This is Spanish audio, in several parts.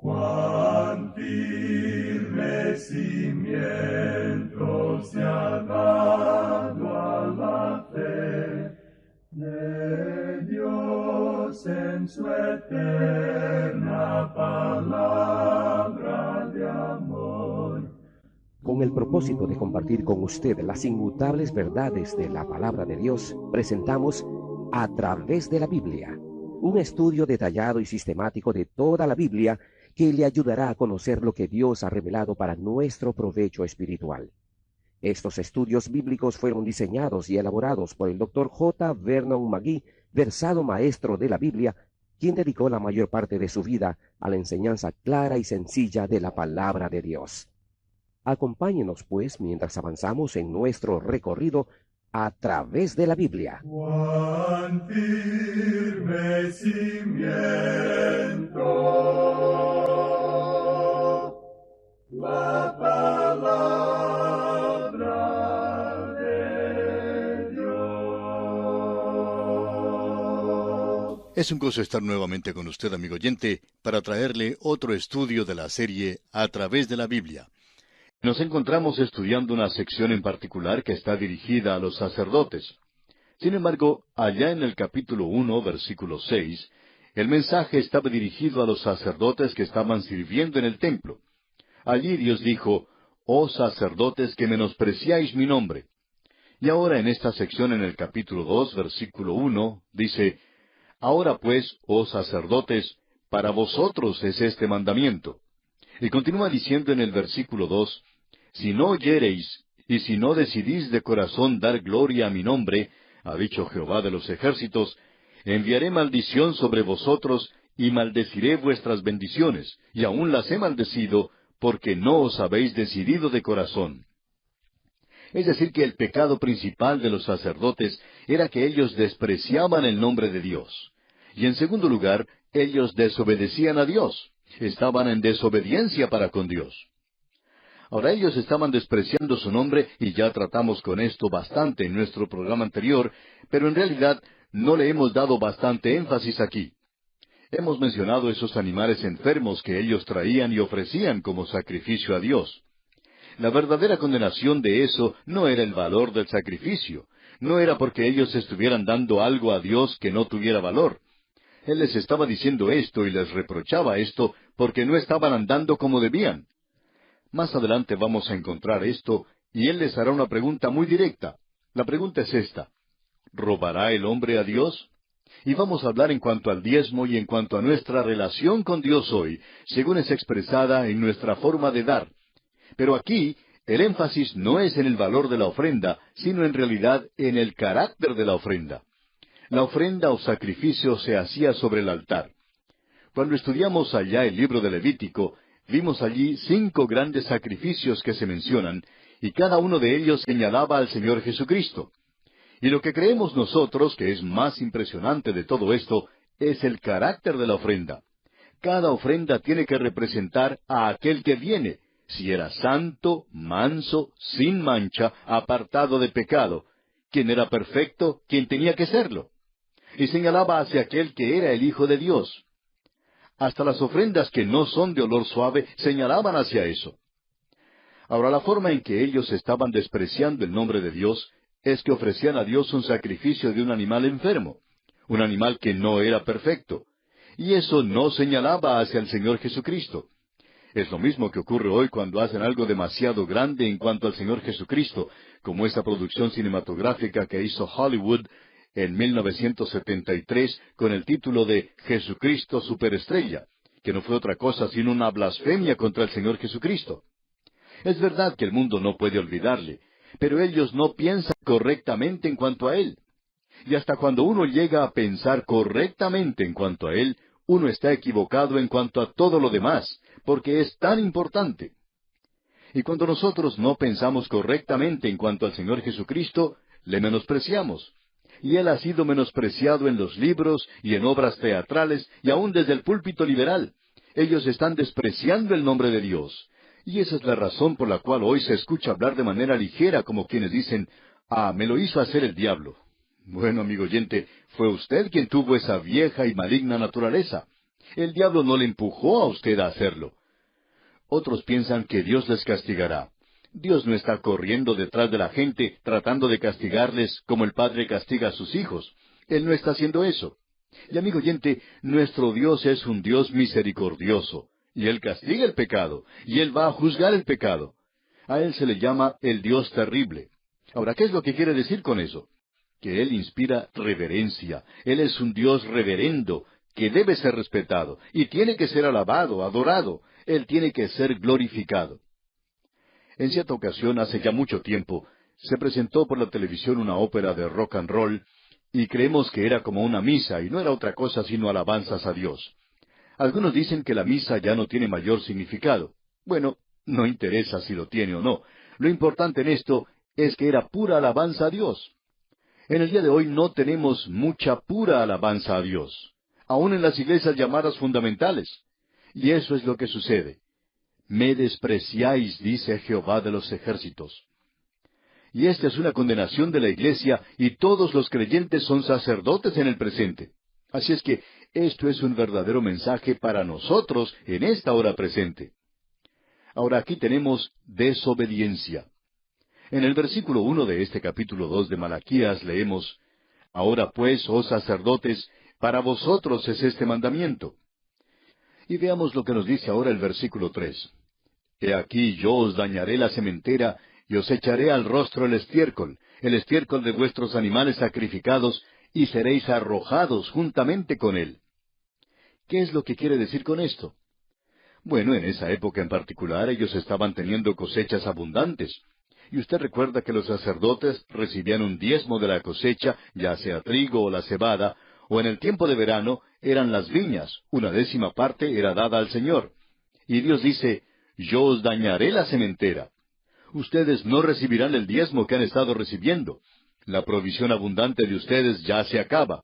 Cuán firme cimiento se ha dado a la fe de Dios en su eterna palabra de amor. Con el propósito de compartir con usted las inmutables verdades de la palabra de Dios, presentamos A Través de la Biblia, un estudio detallado y sistemático de toda la Biblia que le ayudará a conocer lo que Dios ha revelado para nuestro provecho espiritual. Estos estudios bíblicos fueron diseñados y elaborados por el Dr. J. Vernon McGee, versado maestro de la Biblia, quien dedicó la mayor parte de su vida a la enseñanza clara y sencilla de la palabra de Dios. Acompáñenos, pues, mientras avanzamos en nuestro recorrido a través de la Biblia. Cuán firme cimiento la palabra de Dios. Es un gozo estar nuevamente con usted, amigo oyente, para traerle otro estudio de la serie A Través de la Biblia. Nos encontramos estudiando una sección en particular que está dirigida a los sacerdotes. Sin embargo, allá en el capítulo 1, versículo 6, el mensaje estaba dirigido a los sacerdotes que estaban sirviendo en el templo. Allí Dios dijo, «Oh sacerdotes que menospreciáis mi nombre». Y ahora en esta sección en el capítulo 2, versículo 1, dice, «Ahora pues, oh sacerdotes, para vosotros es este mandamiento». Y continúa diciendo en el versículo 2, «Si no oyereis, y si no decidís de corazón dar gloria a mi nombre, ha dicho Jehová de los ejércitos, enviaré maldición sobre vosotros, y maldeciré vuestras bendiciones, y aún las he maldecido, porque no os habéis decidido de corazón». Es decir, que el pecado principal de los sacerdotes era que ellos despreciaban el nombre de Dios. Y en segundo lugar, ellos desobedecían a Dios. Estaban en desobediencia para con Dios. Ahora ellos estaban despreciando su nombre, y ya tratamos con esto bastante en nuestro programa anterior, pero en realidad no le hemos dado bastante énfasis aquí. Hemos mencionado esos animales enfermos que ellos traían y ofrecían como sacrificio a Dios. La verdadera condenación de eso no era el valor del sacrificio, no era porque ellos estuvieran dando algo a Dios que no tuviera valor. Él les estaba diciendo esto y les reprochaba esto porque no estaban andando como debían. Más adelante vamos a encontrar esto, y Él les hará una pregunta muy directa. La pregunta es esta: ¿robará el hombre a Dios? Y vamos a hablar en cuanto al diezmo y en cuanto a nuestra relación con Dios hoy, según es expresada en nuestra forma de dar. Pero aquí, el énfasis no es en el valor de la ofrenda, sino en realidad en el carácter de la ofrenda. La ofrenda o sacrificio se hacía sobre el altar. Cuando estudiamos allá el libro de Levítico, vimos allí 5 grandes sacrificios que se mencionan, y cada uno de ellos señalaba al Señor Jesucristo. Y lo que creemos nosotros, que es más impresionante de todo esto, es el carácter de la ofrenda. Cada ofrenda tiene que representar a aquel que viene, si era santo, manso, sin mancha, apartado de pecado, quien era perfecto, quien tenía que serlo. Y señalaba hacia aquel que era el Hijo de Dios. Hasta las ofrendas que no son de olor suave señalaban hacia eso. Ahora, la forma en que ellos estaban despreciando el nombre de Dios es que ofrecían a Dios un sacrificio de un animal enfermo, un animal que no era perfecto. Y eso no señalaba hacia el Señor Jesucristo. Es lo mismo que ocurre hoy cuando hacen algo demasiado grande en cuanto al Señor Jesucristo, como esa producción cinematográfica que hizo Hollywood en 1973 con el título de Jesucristo Superestrella, que no fue otra cosa sino una blasfemia contra el Señor Jesucristo. Es verdad que el mundo no puede olvidarle, pero ellos no piensan correctamente en cuanto a Él. Y hasta cuando uno llega a pensar correctamente en cuanto a Él, uno está equivocado en cuanto a todo lo demás, porque es tan importante. Y cuando nosotros no pensamos correctamente en cuanto al Señor Jesucristo, le menospreciamos. Y Él ha sido menospreciado en los libros y en obras teatrales y aún desde el púlpito liberal. Ellos están despreciando el nombre de Dios. Y esa es la razón por la cual hoy se escucha hablar de manera ligera como quienes dicen, me lo hizo hacer el diablo. Bueno, amigo oyente, fue usted quien tuvo esa vieja y maligna naturaleza. El diablo no le empujó a usted a hacerlo. Otros piensan que Dios les castigará. Dios no está corriendo detrás de la gente tratando de castigarles como el padre castiga a sus hijos. Él no está haciendo eso. Y amigo oyente, nuestro Dios es un Dios misericordioso, y Él castiga el pecado, y Él va a juzgar el pecado. A Él se le llama el Dios terrible. Ahora, ¿qué es lo que quiere decir con eso? Que Él inspira reverencia. Él es un Dios reverendo, que debe ser respetado, y tiene que ser alabado, adorado. Él tiene que ser glorificado. En cierta ocasión, hace ya mucho tiempo, se presentó por la televisión una ópera de rock and roll, y creemos que era como una misa, y no era otra cosa sino alabanzas a Dios. Algunos dicen que la misa ya no tiene mayor significado. Bueno, no interesa si lo tiene o no. Lo importante en esto es que era pura alabanza a Dios. En el día de hoy no tenemos mucha pura alabanza a Dios, aun en las iglesias llamadas fundamentales. Y eso es lo que sucede. Me despreciáis, dice Jehová de los ejércitos. Y esta es una condenación de la iglesia, y todos los creyentes son sacerdotes en el presente. Así es que esto es un verdadero mensaje para nosotros en esta hora presente. Ahora aquí tenemos desobediencia. En el versículo 1 de este capítulo 2 de Malaquías leemos, Ahora pues, oh sacerdotes, para vosotros es este mandamiento. Y veamos lo que nos dice ahora el versículo 3. He aquí yo os dañaré la sementera, y os echaré al rostro el estiércol de vuestros animales sacrificados, y seréis arrojados juntamente con él. ¿Qué es lo que quiere decir con esto? Bueno, en esa época en particular ellos estaban teniendo cosechas abundantes. Y usted recuerda que los sacerdotes recibían un diezmo de la cosecha, ya sea trigo o la cebada, o en el tiempo de verano eran las viñas, 1/10 parte era dada al Señor. Y Dios dice, yo os dañaré la sementera. Ustedes no recibirán el diezmo que han estado recibiendo. La provisión abundante de ustedes ya se acaba.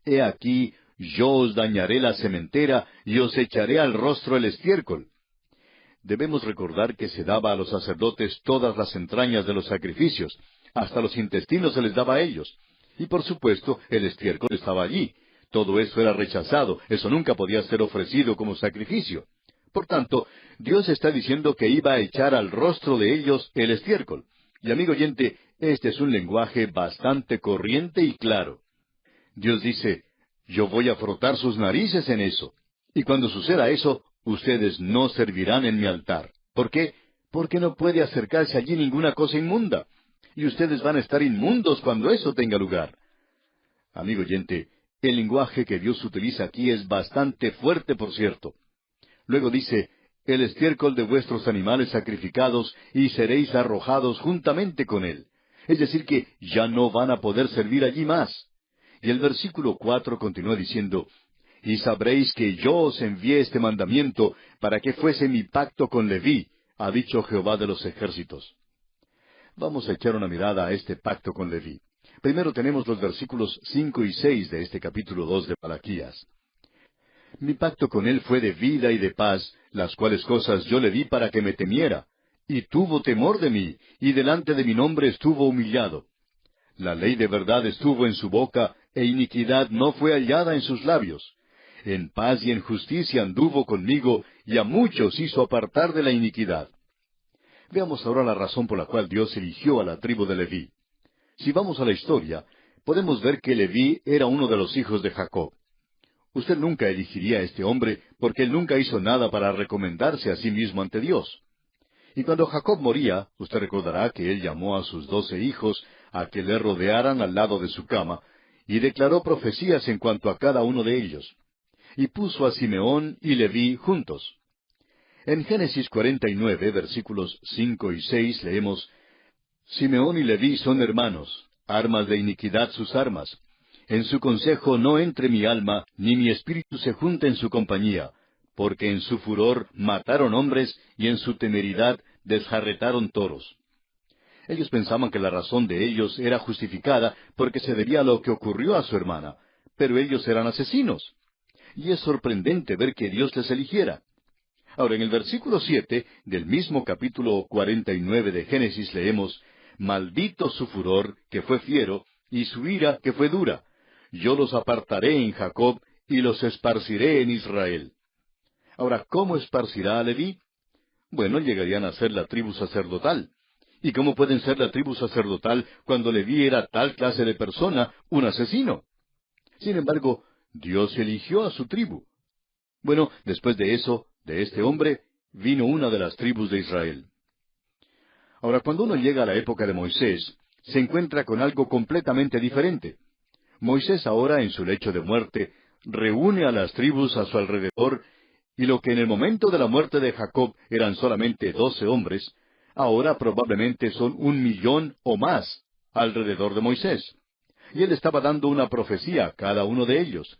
He aquí, yo os dañaré la sementera y os echaré al rostro el estiércol. Debemos recordar que se daba a los sacerdotes todas las entrañas de los sacrificios, hasta los intestinos se les daba a ellos. Y por supuesto, el estiércol estaba allí. Todo eso era rechazado, eso nunca podía ser ofrecido como sacrificio. Por tanto, Dios está diciendo que iba a echar al rostro de ellos el estiércol. Y amigo oyente, este es un lenguaje bastante corriente y claro. Dios dice, yo voy a frotar sus narices en eso. Y cuando suceda eso, ustedes no servirán en mi altar. ¿Por qué? Porque no puede acercarse allí ninguna cosa inmunda. Y ustedes van a estar inmundos cuando eso tenga lugar. Amigo oyente, el lenguaje que Dios utiliza aquí es bastante fuerte, por cierto. Luego dice, el estiércol de vuestros animales sacrificados, y seréis arrojados juntamente con él. Es decir que ya no van a poder servir allí más. Y el versículo 4 continúa diciendo, y sabréis que yo os envié este mandamiento para que fuese mi pacto con Leví, ha dicho Jehová de los ejércitos. Vamos a echar una mirada a este pacto con Leví. Primero tenemos los versículos 5 y 6 de este capítulo 2 de Malaquías. Mi pacto con él fue de vida y de paz, las cuales cosas yo le di para que me temiera. Y tuvo temor de mí, y delante de mi nombre estuvo humillado. La ley de verdad estuvo en su boca, e iniquidad no fue hallada en sus labios. En paz y en justicia anduvo conmigo, y a muchos hizo apartar de la iniquidad. Veamos ahora la razón por la cual Dios eligió a la tribu de Leví. Si vamos a la historia, podemos ver que Leví era uno de los hijos de Jacob. Usted nunca elegiría a este hombre porque él nunca hizo nada para recomendarse a sí mismo ante Dios. Y cuando Jacob moría, usted recordará que él llamó a sus 12 hijos a que le rodearan al lado de su cama, y declaró profecías en cuanto a cada uno de ellos. Y puso a Simeón y Leví juntos. En Génesis 49, versículos 5 y 6 leemos, Simeón y Leví son hermanos, armas de iniquidad sus armas. En su consejo no entre mi alma, ni mi espíritu se junte en su compañía, porque en su furor mataron hombres, y en su temeridad desjarretaron toros. Ellos pensaban que la razón de ellos era justificada porque se debía a lo que ocurrió a su hermana, pero ellos eran asesinos. Y es sorprendente ver que Dios les eligiera. Ahora, en el versículo 7 del mismo capítulo 49 de Génesis leemos, Maldito su furor, que fue fiero, y su ira, que fue dura. Yo los apartaré en Jacob, y los esparciré en Israel. Ahora, ¿cómo esparcirá a Leví? Bueno, llegarían a ser la tribu sacerdotal. ¿Y cómo pueden ser la tribu sacerdotal cuando Leví era tal clase de persona, un asesino? Sin embargo, Dios eligió a su tribu. Bueno, después de eso, de este hombre, vino una de las tribus de Israel. Ahora, cuando uno llega a la época de Moisés, se encuentra con algo completamente diferente. Moisés ahora, en su lecho de muerte, reúne a las tribus a su alrededor, y lo que en el momento de la muerte de Jacob eran solamente 12 hombres, ahora probablemente son 1,000,000 o más alrededor de Moisés. Y él estaba dando una profecía a cada uno de ellos.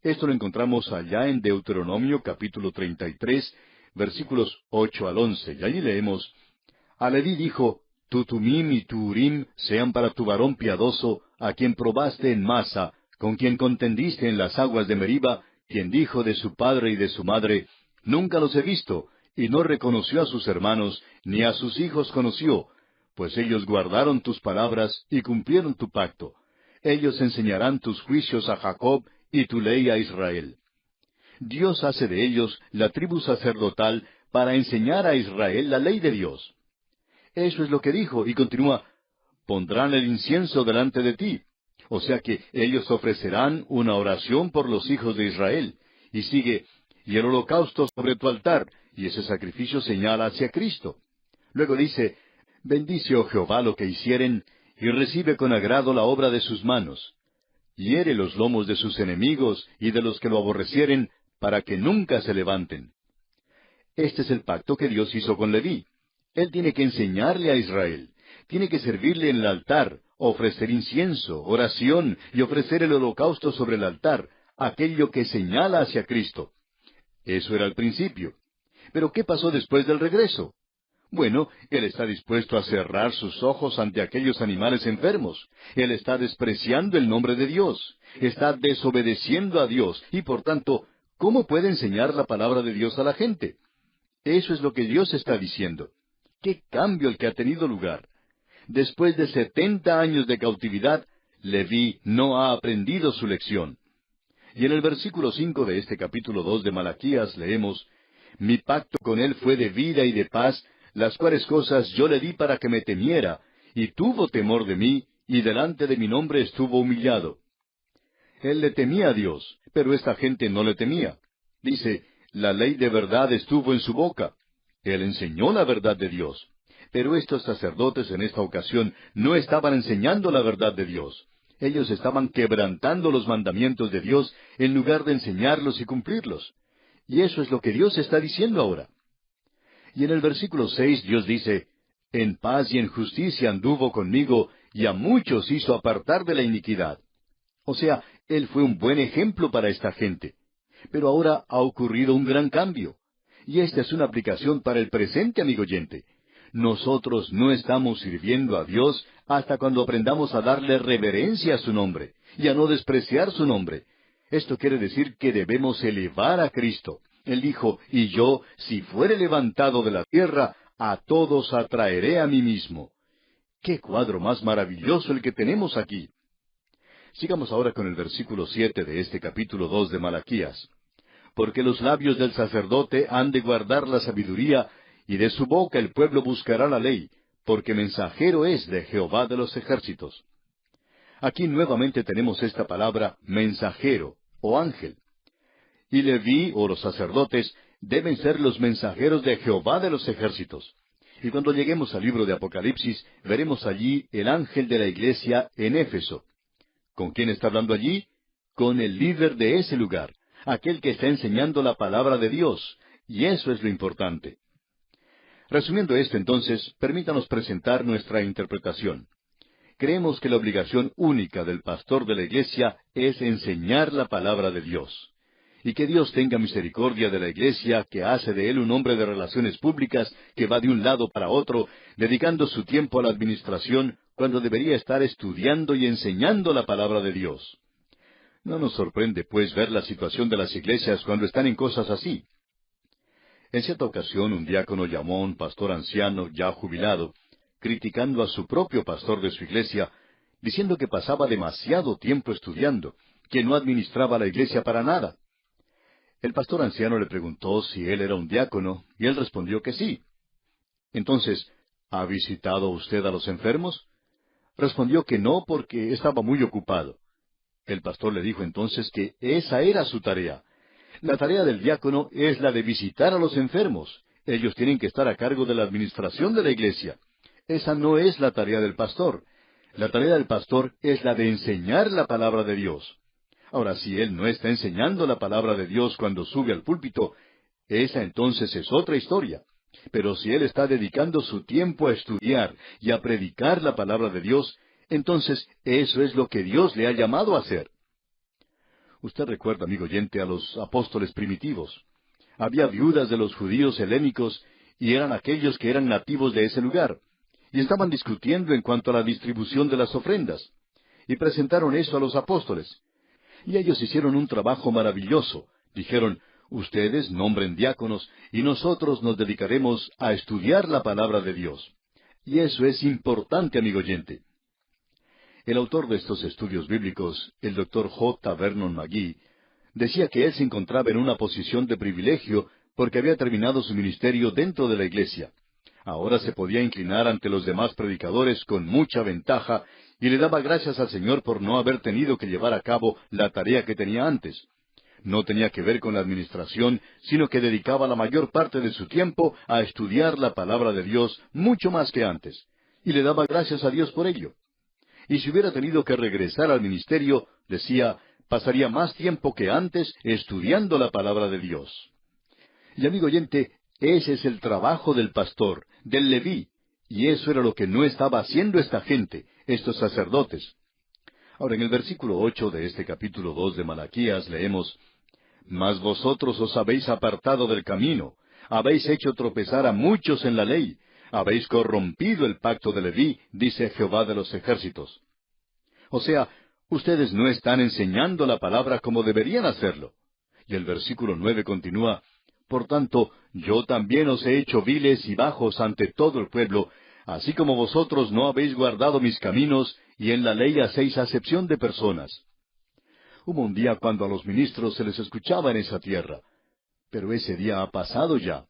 Esto lo encontramos allá en Deuteronomio capítulo 33, versículos 8 al 11, y allí leemos: A Leví dijo: Tu Tumim y tu Urim sean para tu varón piadoso, a quien probaste en Masa, con quien contendiste en las aguas de Meriba, quien dijo de su padre y de su madre: Nunca los he visto, y no reconoció a sus hermanos, ni a sus hijos conoció, pues ellos guardaron tus palabras y cumplieron tu pacto. Ellos enseñarán tus juicios a Jacob y tu ley a Israel. Dios hace de ellos la tribu sacerdotal para enseñar a Israel la ley de Dios. Eso es lo que dijo, y continúa: Pondrán el incienso delante de ti. O sea que ellos ofrecerán una oración por los hijos de Israel. Y sigue: y el holocausto sobre tu altar, y ese sacrificio señala hacia Cristo. Luego dice: bendice, oh Jehová, lo que hicieren, y recibe con agrado la obra de sus manos. Hiere los lomos de sus enemigos y de los que lo aborrecieren, para que nunca se levanten. Este es el pacto que Dios hizo con Leví. Él tiene que enseñarle a Israel. Tiene que servirle en el altar, ofrecer incienso, oración y ofrecer el holocausto sobre el altar, aquello que señala hacia Cristo. Eso era al principio. Pero ¿qué pasó después del regreso? Bueno, Él está dispuesto a cerrar sus ojos ante aquellos animales enfermos. Él está despreciando el nombre de Dios. Está desobedeciendo a Dios y, por tanto, ¿cómo puede enseñar la palabra de Dios a la gente? Eso es lo que Dios está diciendo. ¡Qué cambio el que ha tenido lugar! Después de 70 años de cautividad, Leví no ha aprendido su lección. Y en el versículo 5 de este capítulo 2 de Malaquías leemos: Mi pacto con él fue de vida y de paz, las cuales cosas yo le di para que me temiera, y tuvo temor de mí, y delante de mi nombre estuvo humillado. Él le temía a Dios, pero esta gente no le temía. Dice: la ley de verdad estuvo en su boca. Él enseñó la verdad de Dios. Pero estos sacerdotes en esta ocasión no estaban enseñando la verdad de Dios. Ellos estaban quebrantando los mandamientos de Dios en lugar de enseñarlos y cumplirlos. Y eso es lo que Dios está diciendo ahora. Y en el versículo 6 Dios dice: En paz y en justicia anduvo conmigo, y a muchos hizo apartar de la iniquidad. O sea, Él fue un buen ejemplo para esta gente. Pero ahora ha ocurrido un gran cambio. Y esta es una aplicación para el presente, amigo oyente. Nosotros no estamos sirviendo a Dios hasta cuando aprendamos a darle reverencia a su nombre, y a no despreciar su nombre. Esto quiere decir que debemos elevar a Cristo. Él dijo: y yo, si fuere levantado de la tierra, a todos atraeré a mí mismo. ¡Qué cuadro más maravilloso el que tenemos aquí! Sigamos ahora con el versículo 7 de este capítulo 2 de Malaquías. Porque los labios del sacerdote han de guardar la sabiduría, y de su boca el pueblo buscará la ley, porque mensajero es de Jehová de los ejércitos. Aquí nuevamente tenemos esta palabra mensajero o ángel. Y Leví, o los sacerdotes, deben ser los mensajeros de Jehová de los ejércitos. Y cuando lleguemos al libro de Apocalipsis, veremos allí el ángel de la iglesia en Éfeso. ¿Con quién está hablando allí? Con el líder de ese lugar, aquel que está enseñando la palabra de Dios, y eso es lo importante. Resumiendo esto entonces, permítanos presentar nuestra interpretación. Creemos que la obligación única del pastor de la iglesia es enseñar la palabra de Dios. Y que Dios tenga misericordia de la iglesia, que hace de él un hombre de relaciones públicas, que va de un lado para otro, dedicando su tiempo a la administración, cuando debería estar estudiando y enseñando la palabra de Dios. No nos sorprende, pues, ver la situación de las iglesias cuando están en cosas así. En cierta ocasión, un diácono llamó a un pastor anciano, ya jubilado, criticando a su propio pastor de su iglesia, diciendo que pasaba demasiado tiempo estudiando, que no administraba la iglesia para nada. El pastor anciano le preguntó si él era un diácono, y él respondió que sí. Entonces, ¿ha visitado usted a los enfermos? Respondió que no, porque estaba muy ocupado. El pastor le dijo entonces que esa era su tarea. La tarea del diácono es la de visitar a los enfermos. Ellos tienen que estar a cargo de la administración de la iglesia. Esa no es la tarea del pastor. La tarea del pastor es la de enseñar la palabra de Dios. Ahora, si él no está enseñando la palabra de Dios cuando sube al púlpito, esa entonces es otra historia. Pero si él está dedicando su tiempo a estudiar y a predicar la palabra de Dios, entonces eso es lo que Dios le ha llamado a hacer. Usted recuerda, amigo oyente, a los apóstoles primitivos. Había viudas de los judíos helénicos y eran aquellos que eran nativos de ese lugar. Y estaban discutiendo en cuanto a la distribución de las ofrendas. Y presentaron eso a los apóstoles. Y ellos hicieron un trabajo maravilloso. Dijeron, ustedes nombren diáconos y nosotros nos dedicaremos a estudiar la palabra de Dios. Y eso es importante, amigo oyente. El autor de estos estudios bíblicos, el Dr. J. Vernon McGee, decía que él se encontraba en una posición de privilegio porque había terminado su ministerio dentro de la iglesia. Ahora se podía inclinar ante los demás predicadores con mucha ventaja y le daba gracias al Señor por no haber tenido que llevar a cabo la tarea que tenía antes. No tenía que ver con la administración, sino que dedicaba la mayor parte de su tiempo a estudiar la palabra de Dios mucho más que antes. Y le daba gracias a Dios por ello. Y si hubiera tenido que regresar al ministerio, decía, pasaría más tiempo que antes estudiando la palabra de Dios. Y amigo oyente, ese es el trabajo del pastor, del leví, y eso era lo que no estaba haciendo esta gente, estos sacerdotes. Ahora, en el versículo 8 de este capítulo 2 de Malaquías leemos, «Mas vosotros os habéis apartado del camino, habéis hecho tropezar a muchos en la ley, habéis corrompido el pacto de Leví, dice Jehová de los ejércitos». O sea, ustedes no están enseñando la palabra como deberían hacerlo. Y el versículo 9 continúa, «Por tanto, yo también os he hecho viles y bajos ante todo el pueblo, así como vosotros no habéis guardado mis caminos, y en la ley hacéis acepción de personas». Hubo un día cuando a los ministros se les escuchaba en esa tierra, pero ese día ha pasado ya.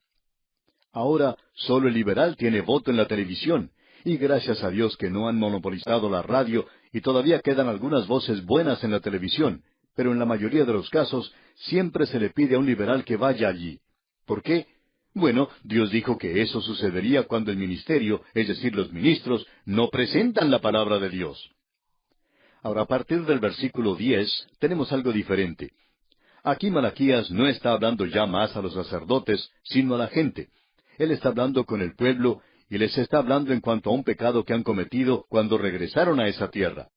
Ahora solo el liberal tiene voto en la televisión, y gracias a Dios que no han monopolizado la radio, y todavía quedan algunas voces buenas en la televisión, pero en la mayoría de los casos siempre se le pide a un liberal que vaya allí. ¿Por qué? Bueno, Dios dijo que eso sucedería cuando el ministerio, es decir, los ministros, no presentan la palabra de Dios. Ahora, a partir del versículo 10, tenemos algo diferente. Aquí Malaquías no está hablando ya más a los sacerdotes, sino a la gente. Él está hablando con el pueblo y les está hablando en cuanto a un pecado que han cometido cuando regresaron a esa tierra.